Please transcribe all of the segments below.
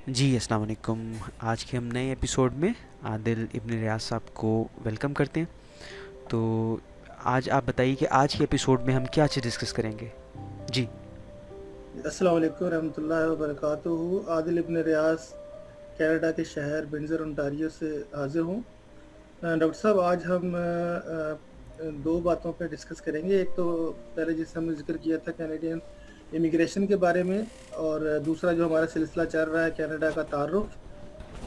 جی السلام علیکم. آج کے ہم نئے ایپیسوڈ میں عادل ابن ریاض صاحب کو ویلکم کرتے ہیں. تو آج آپ بتائیے کہ آج کے ایپیسوڈ میں ہم کیا چیز ڈسکس کریں گے. جی السلام علیکم ورحمۃ اللہ وبرکاتہ. عادل ابن ریاض کینیڈا کے شہر ونزر انٹاریو سے حاضر ہوں. ڈاکٹر صاحب آج ہم دو باتوں پہ ڈسکس کریں گے. ایک تو پہلے جس ہم نے ذکر کیا تھا کینیڈین امیگریشن کے بارے میں، اور دوسرا جو ہمارا سلسلہ چل رہا ہے کینیڈا کا تعارف.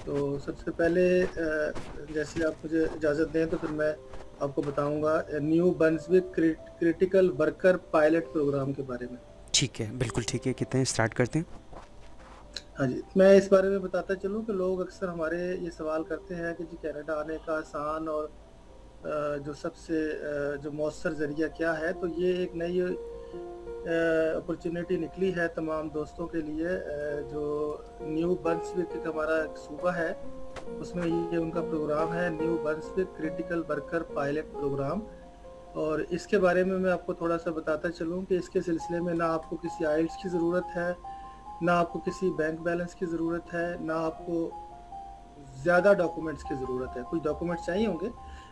تو سب سے پہلے جیسے آپ مجھے اجازت دیں تو پھر میں آپ کو بتاؤں گا New Brunswick critical worker pilot program کے بارے میں. ٹھیک ہے، بالکل ٹھیک ہے. کتنے اسٹارٹ کرتے ہیں. ہاں جی، میں اس بارے میں بتاتا چلوں کہ لوگ اکثر ہمارے یہ سوال کرتے ہیں کہ جی کینیڈا آنے کا آسان اور جو سب سے جو مؤثر ذریعہ کیا ہے. تو یہ ایک نئی اپرچونیٹی نکلی ہے تمام دوستوں کے لیے. جو نیو برنسوک ایک ہمارا ایک صوبہ ہے، اس میں یہ ان کا پروگرام ہے New Brunswick critical worker pilot programme. اور اس کے بارے میں آپ کو تھوڑا سا بتاتا چلوں کہ اس کے سلسلے میں نہ آپ کو کسی آئلٹس کی ضرورت ہے، نہ آپ کو کسی بینک بیلنس کی ضرورت ہے، نہ آپ کو زیادہ ڈاکومنٹس کی ضرورت ہے. کچھ ڈاکومنٹس چاہیے ہوں گے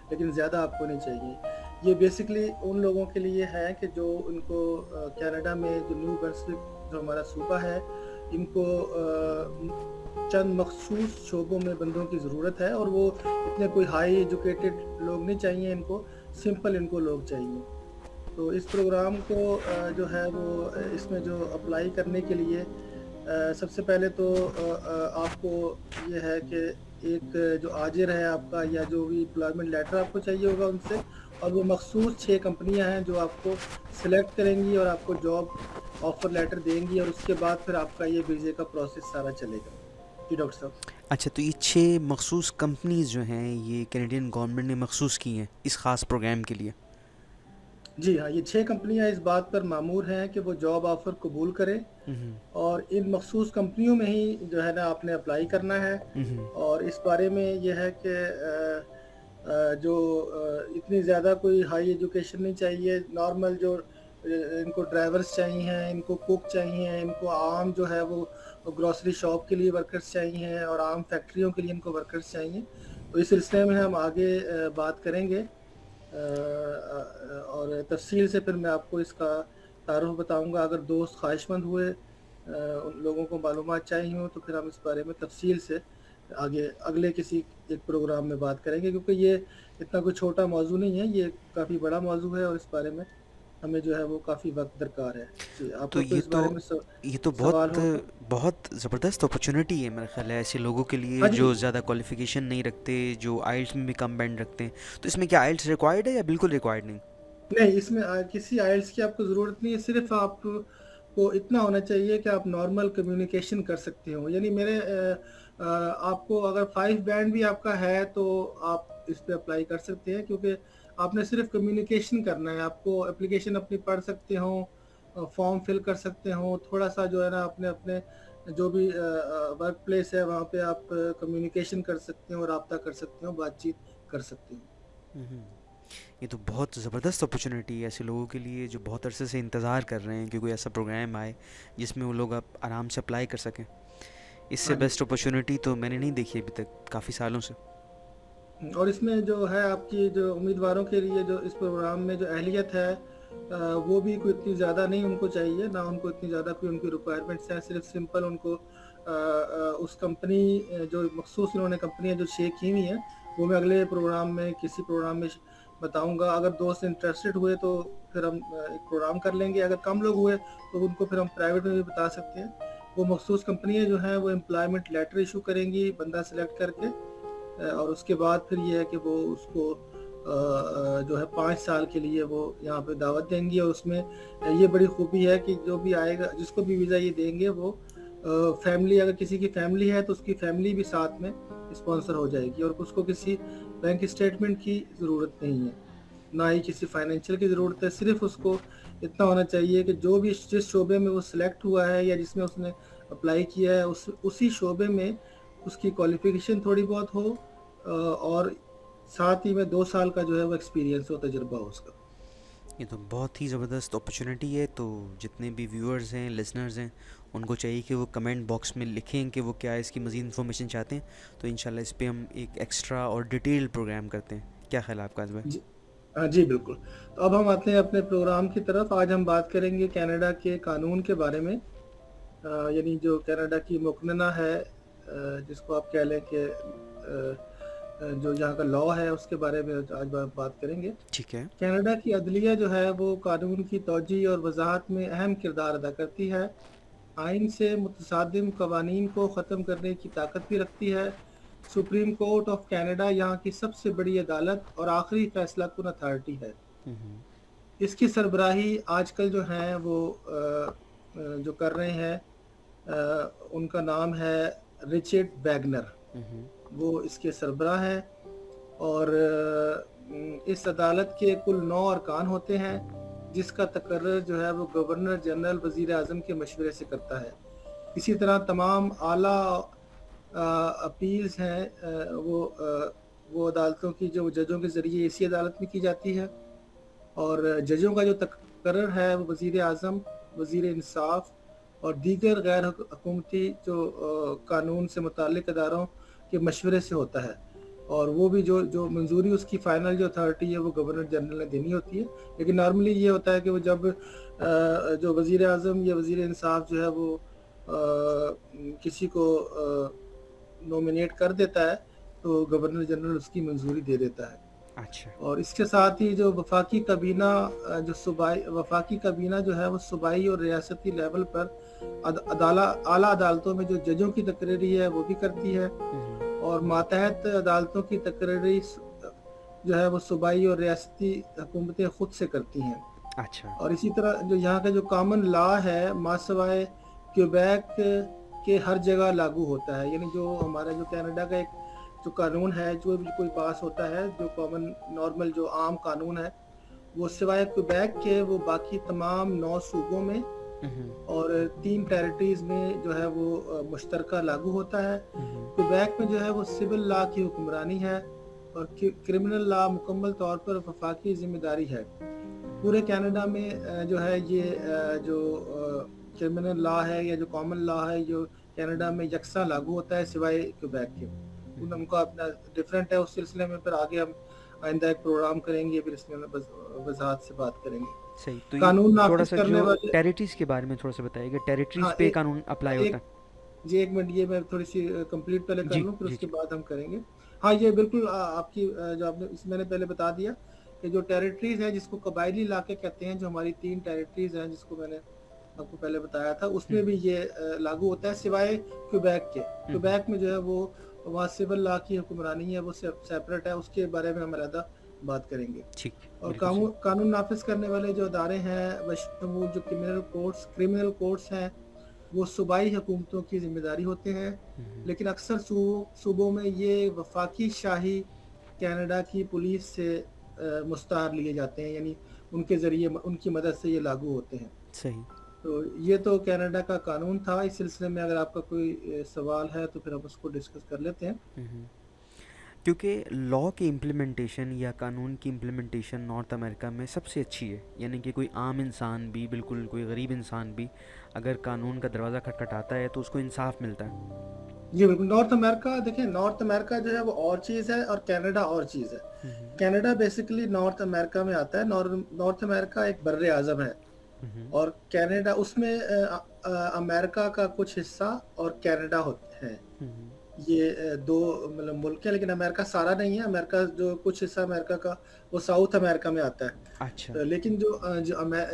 لیکن زیادہ آپ کو نہیں چاہیے. یہ بیسکلی ان لوگوں کے لیے ہے کہ جو ان کو کینیڈا میں جو نیو برنسوک جو ہمارا صوبہ ہے، ان کو چند مخصوص شعبوں میں بندوں کی ضرورت ہے، اور وہ اتنے کوئی ہائی ایجوکیٹڈ لوگ نہیں چاہیے، ان کو سمپل ان کو لوگ چاہیے. تو اس پروگرام کو جو ہے وہ اس میں جو اپلائی کرنے کے لیے سب سے پہلے تو آپ کو یہ ہے کہ ایک جو آجر ہے آپ کا، یا جو بھی امپلائمنٹ لیٹر آپ کو چاہیے ہوگا ان سے، اور وہ مخصوص 6 کمپنیاں ہیں جو آپ کو سلیکٹ کریں گی اور آپ کو جاب آفر لیٹر دیں گی، اور اس کے بعد پھر آپ کا یہ ویزے کا پروسیس سارا چلے گا. جی ڈاکٹر صاحب. اچھا، تو یہ 6 مخصوص کمپنیز جو ہیں یہ کینیڈین گورنمنٹ نے مخصوص کی ہیں اس خاص پروگرام کے لیے. جی ہاں، یہ 6 کمپنیاں اس بات پر مامور ہیں کہ وہ جاب آفر قبول کریں، اور ان مخصوص کمپنیوں میں ہی جو ہے نا آپ نے اپلائی کرنا ہے. اور اس بارے میں یہ ہے کہ جو اتنی زیادہ کوئی ہائی ایجوکیشن نہیں چاہیے. نارمل جو ان کو ڈرائیورز چاہیے ہیں، ان کو کوک چاہیے ہیں، ان کو عام جو ہے وہ گروسری شاپ کے لیے ورکرز چاہیے ہیں، اور عام فیکٹریوں کے لیے ان کو ورکرز چاہیے. تو اس سلسلے میں ہم آگے بات کریں گے، اور تفصیل سے پھر میں آپ کو اس کا تعارف بتاؤں گا. اگر دوست خواہش مند ہوئے، ان لوگوں کو معلومات چاہیے ہوں، تو پھر ہم اس بارے میں تفصیل سے آگے اگلے کسی ایک پروگرام میں بات کریں گے، کیونکہ یہ اتنا کوئی چھوٹا موضوع نہیں ہے، یہ کافی بڑا موضوع ہے، اور اس بارے میں ہمیں جو ہے وہ کافی وقت درکار ہے. جی آپ تو کا کوئی اس بارے میں یہ تو سوال بہت ہو تو. بہت زبردست اپرچونیٹی ہے میرا خیال ہے ایسے لوگوں کے لیے ہاں جی، جو زیادہ کوالیفیکیشن نہیں رکھتے، جو آئلٹس میں بھی کم بینڈ رکھتے ہیں. تو اس میں کیا آئلٹس ریکوائرڈ ہے یا بالکل ریکوائرڈ نہیں؟ نہیں اس میں کسی آئلٹس کی آپ کو ضرورت نہیں ہے. صرف آپ کو اتنا ہونا چاہیے کہ آپ نارمل کمیونیکیشن کر سکتے ہو. یعنی آپ کو اگر 5 بینڈ بھی آپ کا ہے تو آپ اس پہ اپلائی کر سکتے ہیں، کیونکہ آپ نے صرف کمیونیکیشن کرنا ہے. آپ کو اپلیکیشن اپنی پڑھ سکتے ہوں، فارم فل کر سکتے ہوں، تھوڑا سا جو ہے نا اپنے جو بھی ورک پلیس ہے وہاں پہ آپ کمیونیکیشن کر سکتے ہوں، رابطہ کر سکتے ہوں، بات چیت کر سکتے ہوں. یہ تو بہت زبردست اپرچونیٹی ہے ایسے لوگوں کے لیے جو بہت عرصے سے انتظار کر رہے ہیں کہ کوئی ایسا پروگرام آئے جس میں وہ لوگ آرام سے اپلائی کر سکیں. اس سے ہاں جی. بیسٹ اپرچونیٹی تو میں نے نہیں دیکھی ابھی تک کافی سالوں سے. اور اس میں جو ہے آپ کی جو امیدواروں کے لیے جو اس پروگرام میں جو اہلیت ہے وہ بھی کوئی اتنی زیادہ نہیں ان کو چاہیے، نہ ان کو اتنی زیادہ کوئی ان کی ریکوائرمنٹس ہیں. صرف سمپل ان کو اس کمپنی جو مخصوص انہوں نے کمپنیاں جو شیئر کی ہوئی ہیں وہ میں اگلے پروگرام میں کسی پروگرام میں بتاؤں گا. اگر دوست انٹرسٹڈ ہوئے تو پھر ہم ایک پروگرام کر لیں گے. اگر کم لوگ ہوئے تو ان کو پھر ہم پرائیویٹ میں بھی بتا سکتے ہیں. وہ مخصوص کمپنیاں جو ہیں وہ امپلائمنٹ لیٹر ایشو کریں گی بندہ سلیکٹ کر کے، اور اس کے بعد پھر یہ ہے کہ وہ اس کو جو ہے 5 سال کے لیے وہ یہاں پہ دعوت دیں گی. اور اس میں یہ بڑی خوبی ہے کہ جو بھی آئے گا، جس کو بھی ویزا یہ دیں گے، وہ فیملی، اگر کسی کی فیملی ہے تو اس کی فیملی بھی ساتھ میں اسپانسر ہو جائے گی، اور اس کو کسی بینک اسٹیٹمنٹ کی ضرورت نہیں ہے، نہ ہی کسی فائنینشیل کی ضرورت ہے. صرف اس کو اتنا ہونا چاہیے کہ جو بھی جس شعبے میں وہ سلیکٹ ہوا ہے یا جس میں اس نے اپلائی کیا ہے اسی شعبے میں اس کی کوالیفیکیشن تھوڑی بہت ہو، اور ساتھ ہی میں 2 سال کا جو ہے وہ ایکسپیرینس ہو، تجربہ ہو اس کا. یہ تو بہت ہی زبردست اپرچونٹی ہے. تو جتنے بھی ویورز ہیں، لسنرز ہیں، ان کو چاہیے کہ وہ کمنٹ باکس میں لکھیں کہ وہ کیا اس کی مزید انفارمیشن چاہتے ہیں. تو انشاءاللہ اس پہ ہم ایک ایکسٹرا اور ڈیٹیل پروگرام کرتے ہیں. کیا خیال ہے آپ کا بھائی؟ جی جی بالکل. تو اب ہم آتے ہیں اپنے پروگرام کی طرف. آج ہم بات کریں گے کینیڈا کے قانون کے بارے میں، یعنی جو کینیڈا کی مقننہ ہے، جس کو آپ کہہ لیں کہ جو یہاں کا لاء ہے، اس کے بارے میں آج بات کریں گے. ٹھیک ہے. کینیڈا کی عدلیہ جو ہے وہ قانون کی توجیہ اور وضاحت میں اہم کردار ادا کرتی ہے. آئین سے متصادم قوانین کو ختم کرنے کی طاقت بھی رکھتی ہے. سپریم کورٹ آف کینیڈا یہاں کی سب سے بڑی عدالت اور آخری فیصلہ کن اتھارٹی ہے. اس کی سربراہی آج کل جو ہیں وہ جو کر رہے ہیں، ان کا نام ہے رچرڈ ویگنر. وہ اس کے سربراہ ہیں، اور اس عدالت کے کل 9 ارکان ہوتے ہیں، جس کا تقرر جو ہے وہ گورنر جنرل وزیر اعظم کے مشورے سے کرتا ہے. اسی طرح تمام اعلیٰ اپیلز ہیں وہ عدالتوں کی جو ججوں کے ذریعے اسی عدالت میں کی جاتی ہے. اور ججوں کا جو تقرر ہے وہ وزیر اعظم، وزیر انصاف اور دیگر غیر حکومتی جو قانون سے متعلق اداروں کے مشورے سے ہوتا ہے. اور وہ بھی جو منظوری اس کی فائنل جو اتھارٹی ہے وہ گورنر جنرل نے دینی ہوتی ہے. لیکن نارملی یہ ہوتا ہے کہ وہ جب جو وزیر اعظم یا وزیر انصاف جو ہے وہ کسی کو نومینیٹ کر دیتا ہے تو گورنر جنرل اس کی منظوری دے دیتا ہے. اچھا. اور اس کے ساتھ ہی جو وفاقی کابینہ جو ہے وہ صوبائی اور ریاستی لیول پر اعلیٰ عدالتوں میں جو ججوں کی تقرری ہے وہ بھی کرتی ہے. اور ماتحت عدالتوں کی تقرری جو ہے وہ صوبائی اور ریاستی حکومتیں خود سے کرتی ہیں. اچھا. اور اسی طرح جو یہاں کا جو کامن لا ہے ماسوائے کیوبیک کے ہر جگہ لاگو ہوتا ہے. یعنی جو ہمارا جو کینیڈا کا ایک جو قانون ہے، جو بھی کوئی پاس ہوتا ہے، جو کامن نارمل جو عام قانون ہے، وہ سوائے کیوبیک کے وہ باقی تمام 9 صوبوں میں اور 3 ٹیریٹریز میں جو ہے وہ مشترکہ لاگو ہوتا ہے. کیوبیک میں جو ہے وہ سول لا کی حکمرانی ہے اور کرمنل لا مکمل طور پر وفاقی ذمہ داری ہے. پورے کینیڈا میں جو ہے یہ جو کرمنل لا ہے یا جو کامن لا ہے، جو کینیڈا میں یکساں لاگو ہوتا ہے سوائے کیوبیک کے. ان کا اپنا ڈیفرنٹ ہے. اس سلسلے میں پھر آگے ہم آئندہ ایک پروگرام کریں گے، پھر اس میں وضاحت سے بات کریں گے. صحیح. تو قانون یہ تھوڑا نافذ سا کرنے جو والے ٹیریٹریز کے بارے میں تھوڑا سا بتائیے گا، ٹیریٹریز پہ قانون اپلائی ہوتا ہے؟ جی ایک منٹ، یہ میں تھوڑی سی کمپلیٹ پہلے کر لوں، پھر اس کے بعد ہم کریں گے. ہاں یہ بالکل آپ کی جو آپ نے میں نے پہلے بتا دیا کہ جو ٹیریٹریز ہیں جس کو قبائلی علاقے کہتے ہیں، جو ہماری 3 ٹیریٹریز ہیں جس کو میں نے آپ کو پہلے بتایا تھا، اس میں بھی یہ لاگو ہوتا ہے سوائے کیوبیک کے. کیوبیک میں جو ہے وہ وہاں سول لا کی حکمرانی ہے، وہ سیپریٹ ہے. اس کے بارے میں ہم علیحدہ بات کریں گے. اور قانون نافذ کرنے والے جو ادارے ہیں بشمول جو کرمنل کورٹس ہیں، وہ صوبائی حکومتوں کی ذمہ داری ہوتے ہیں. لیکن اکثر صوبوں میں یہ وفاقی شاہی کینیڈا کی پولیس سے مستعار لیے جاتے ہیں، یعنی ان کے ذریعے ان کی مدد سے یہ لاگو ہوتے ہیں. صحیح. تو یہ تو کینیڈا کا قانون تھا. اس سلسلے میں اگر آپ کا کوئی سوال ہے تو پھر ہم اس کو ڈسکس کر لیتے ہیں. کیونکہ لاء کی امپلیمنٹیشن یا قانون کی امپلیمنٹیشن نارتھ امریکہ میں سب سے اچھی ہے. یعنی کہ کوئی عام انسان بھی، بالکل کوئی غریب انسان بھی اگر قانون کا دروازہ کھٹکھٹاتا ہے تو اس کو انصاف ملتا ہے. جی بالکل. نارتھ امریکہ دیکھیں، نارتھ امریکہ جو ہے وہ اور چیز ہے اور کینیڈا اور چیز ہے. کینیڈا بیسیکلی نارتھ امریکہ میں آتا ہے. نارتھ امریکہ ایک بر اعظم ہے، اور کینیڈا اس میں امریکہ کا کچھ حصہ اور کینیڈا ہوتے ہیں. یہ 2 مطلب ملک ہیں، لیکن امریکہ سارا نہیں ہے. امریکہ جو کچھ حصہ امریکہ کا وہ ساؤتھ امریکہ میں آتا ہے. اچھا. لیکن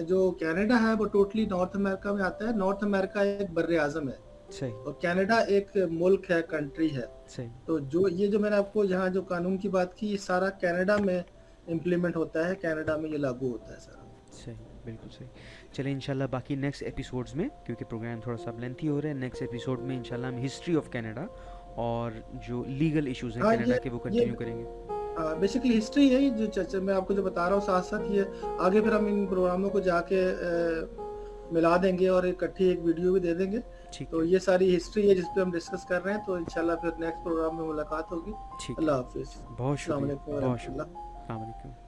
جو کینیڈا ہے وہ ٹوٹلی نارتھ امریکہ میں آتا ہے. نارتھ امریکہ ایک بر اعظم ہے. صحیح. اور کینیڈا ایک ملک ہے، کنٹری ہے. صحیح. تو جو میں نے آپ کو یہاں جو قانون کی بات کی، یہ سارا کینیڈا میں امپلیمنٹ ہوتا ہے، کینیڈا میں یہ لاگو ہوتا ہے سارا. صحیح، بالکل صحیح. چلیں انشاءاللہ باقی نیکسٹ ایپیسوڈز میں، کیونکہ پروگرام تھوڑا سا لینتھی ہو رہا ہے، نیکسٹ ایپیسوڈ میں انشاءاللہ ہم ہسٹری آف کینیڈا اور جو لیگل ایشوز ہیں کینیڈا کے وہ کنٹینیو کریں گے. بیسیکلی ہسٹری ہے جو چرچا میں آپ کو جو بتا رہا ہوں، ساتھ ساتھ یہ آگے پھر ہم ان پروگراموں کو جا کے ملا دیں گے اور اکٹھی ایک ویڈیو بھی دے دیں گے. تو یہ ساری ہسٹری ہے جس پہ ہم ڈسکس کر رہے ہیں. تو انشاءاللہ پھر نیکسٹ پروگرام میں ملاقات ہوگی. اللہ حافظ. بہت شکریہ. السلام علیکم ورحمۃ اللہ. السلام علیکم.